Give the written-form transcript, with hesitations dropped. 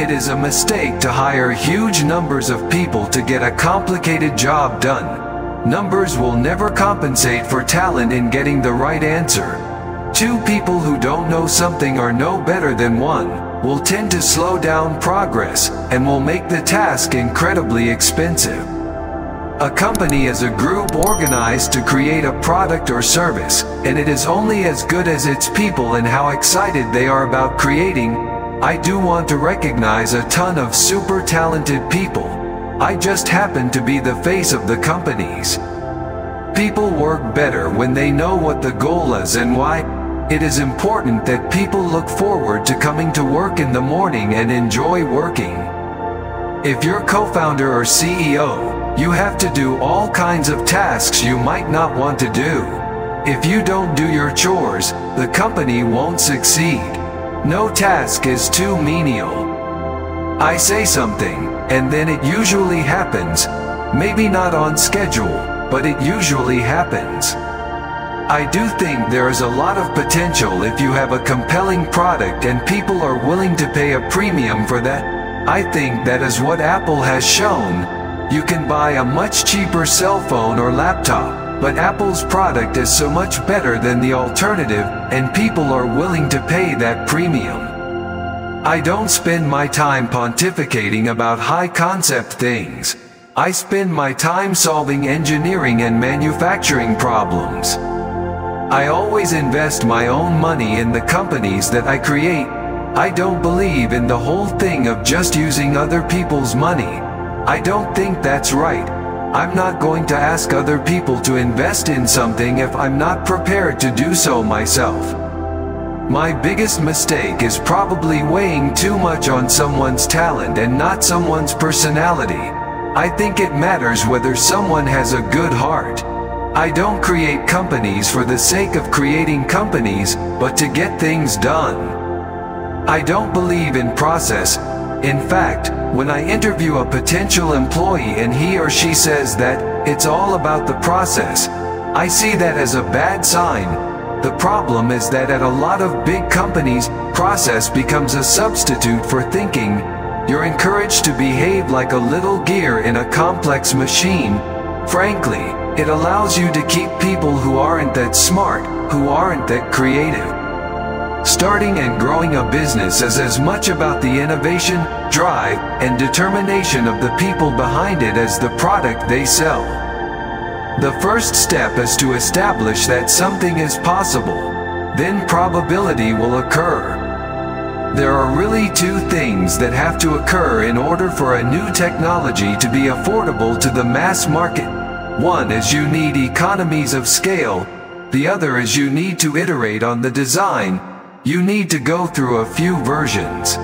It is a mistake to hire huge numbers of people to get a complicated job done. Numbers will never compensate for talent in getting the right answer. Two people who don't know something or know better than one will tend to slow down progress and will make the task incredibly expensive. A company is a group organized to create a product or service, and it is only as good as its people and how excited they are about creating. I do want to recognize a ton of super talented people. I just happen to be the face of the companies. People work better when they know what the goal is and why. It is important that people look forward to coming to work in the morning and enjoy working. If you're co-founder or CEO, you have to do all kinds of tasks you might not want to do. If you don't do your chores, the company won't succeed. No task is too menial. I say something, and then it usually happens. Maybe not on schedule, but it usually happens. I do think there is a lot of potential if you have a compelling product and people are willing to pay a premium for that. I think that is what Apple has shown. You can buy a much cheaper cell phone or laptop, but Apple's product is so much better than the alternative, and people are willing to pay that premium. I don't spend my time pontificating about high-concept things. I spend my time solving engineering and manufacturing problems. I always invest my own money in the companies that I create. I don't believe in the whole thing of just using other people's money. I don't think that's right. I'm not going to ask other people to invest in something if I'm not prepared to do so myself. My biggest mistake is probably weighing too much on someone's talent and not someone's personality. I think it matters whether someone has a good heart. I don't create companies for the sake of creating companies, but to get things done. I don't believe in process. In fact, when I interview a potential employee and he or she says that it's all about the process, I see that as a bad sign. The problem is that at a lot of big companies, process becomes a substitute for thinking. You're encouraged to behave like a little gear in a complex machine. Frankly, it allows you to keep people who aren't that smart, who aren't that creative. Starting and growing a business is as much about the innovation, drive, and determination of the people behind it as the product they sell. The first step is to establish that something is possible. Then probability will occur. There are really two things that have to occur in order for a new technology to be affordable to the mass market. One is you need economies of scale. The other is you need to iterate on the design. You need to go through a few versions.